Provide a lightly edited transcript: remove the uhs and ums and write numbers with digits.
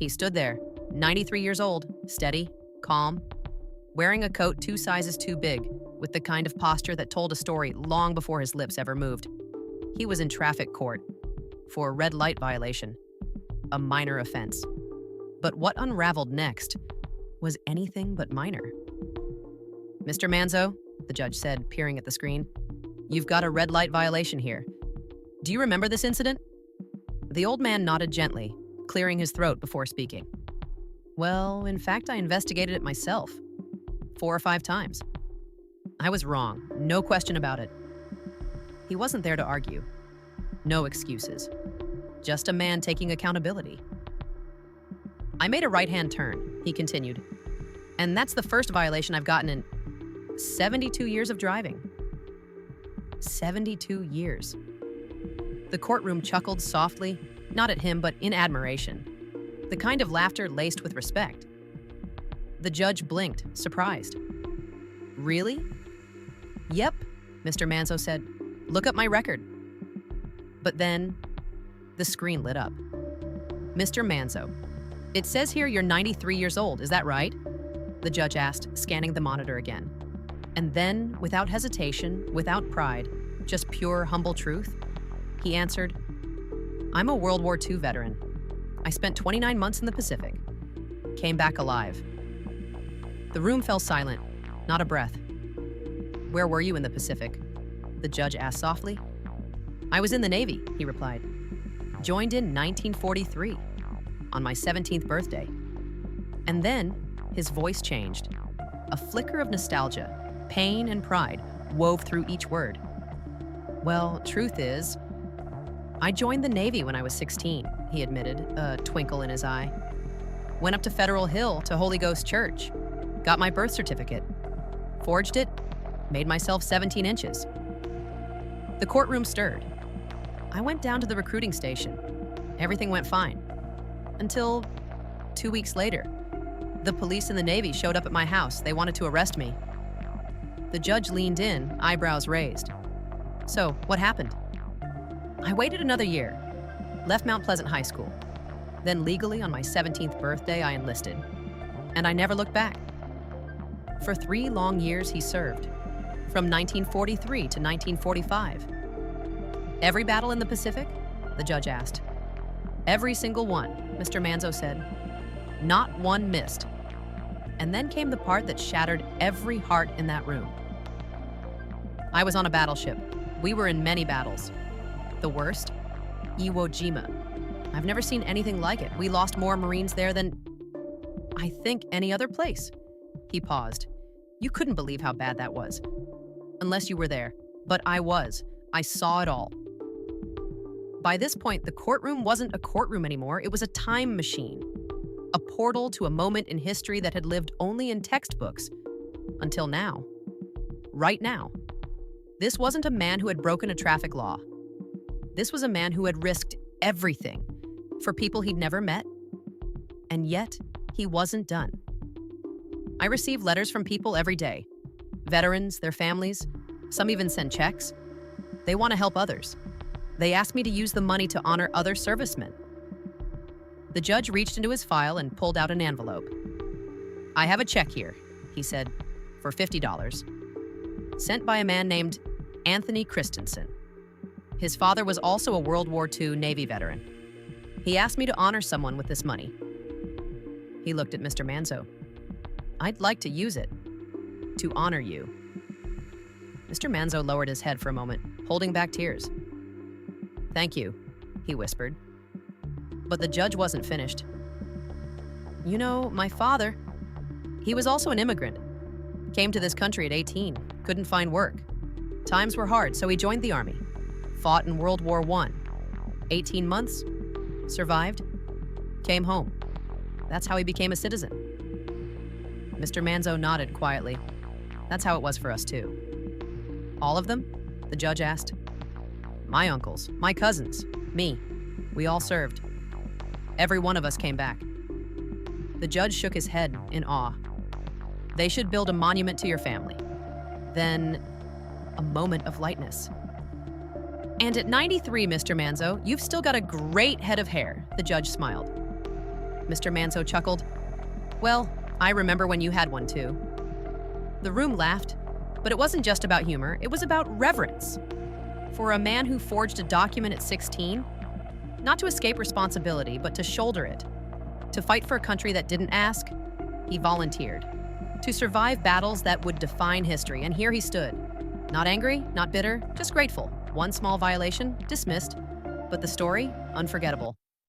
He stood there, 93 years old, steady, calm, wearing a coat 2 sizes too big, with the kind of posture that told a story long before his lips ever moved. He was in traffic court for a red light violation, a minor offense. But what unraveled next was anything but minor. "Mr. Manzo," the judge said, peering at the screen, "you've got a red light violation here. Do you remember this incident?" The old man nodded gently, clearing his throat before speaking. "Well, in fact, I investigated it myself, 4 or 5 times. I was wrong, no question about it." He wasn't there to argue. No excuses. Just a man taking accountability. "I made a right-hand turn," he continued, "and that's the first violation I've gotten in 72 years of driving." 72 years. The courtroom chuckled softly, not at him, but in admiration. The kind of laughter laced with respect. The judge blinked, surprised. "Really?" "Yep," Mr. Manzo said. "Look up my record." But then, the screen lit up. "Mr. Manzo, it says here you're 93 years old, is that right?" The judge asked, scanning the monitor again. And then, without hesitation, without pride, just pure, humble truth, he answered, "I'm a World War II veteran. I spent 29 months in the Pacific. Came back alive." The room fell silent, not a breath. "Where were you in the Pacific?" the judge asked softly. "I was in the Navy," he replied. "Joined in 1943, on my 17th birthday." And then, his voice changed. A flicker of nostalgia, pain and pride wove through each word. "Well, truth is, I joined the Navy when I was 16, he admitted, a twinkle in his eye. "Went up to Federal Hill to Holy Ghost Church, got my birth certificate, forged it, made myself 17 inches. The courtroom stirred. I went down to the recruiting station. Everything went fine. Until 2 weeks later, the police and the Navy showed up at my house. They wanted to arrest me." The judge leaned in, eyebrows raised. "So, what happened?" "I waited another year, left Mount Pleasant High School. Then legally on my 17th birthday, I enlisted. And I never looked back." For 3 long years he served, from 1943 to 1945. "Every battle in the Pacific?" the judge asked. "Every single one," Mr. Manzo said. "Not one missed." And then came the part that shattered every heart in that room. "I was on a battleship. We were in many battles. The worst? Iwo Jima. I've never seen anything like it. We lost more Marines there than, I think, any other place." He paused. "You couldn't believe how bad that was. Unless you were there. But I was. I saw it all." By this point, the courtroom wasn't a courtroom anymore. It was a time machine. A portal to a moment in history that had lived only in textbooks. Until now. Right now. This wasn't a man who had broken a traffic law. This was a man who had risked everything for people he'd never met. And yet, he wasn't done. I receive letters from people every day. Veterans, their families, some even send checks. They want to help others. They ask me to use the money to honor other servicemen. The judge reached into his file and pulled out an envelope. "I have a check here," he said, "for $50. Sent by a man named Anthony Christensen. His father was also a World War II Navy veteran. He asked me to honor someone with this money." He looked at Mr. Manzo. "I'd like to use it. To honor you." Mr. Manzo lowered his head for a moment, holding back tears. "Thank you," he whispered. But the judge wasn't finished. "You know, my father, he was also an immigrant. Came to this country at 18, couldn't find work. Times were hard, so he joined the army. Fought in World War I. 18 months, survived, came home. That's how he became a citizen." Mr. Manzo nodded quietly. "That's how it was for us too." "All of them?" the judge asked. "My uncles, my cousins, me. We all served. Every one of us came back." The judge shook his head in awe. "They should build a monument to your family." Then, a moment of lightness. "And at 93, Mr. Manzo, you've still got a great head of hair," the judge smiled. Mr. Manzo chuckled. Well, I remember when you had one too. The room laughed, but it wasn't just about humor, it was about reverence. For a man who forged a document at 16, not to escape responsibility, but to shoulder it, to fight for a country that didn't ask, he volunteered. To survive battles that would define history, and here he stood. Not angry, not bitter, just grateful. One small violation, dismissed, but the story, unforgettable.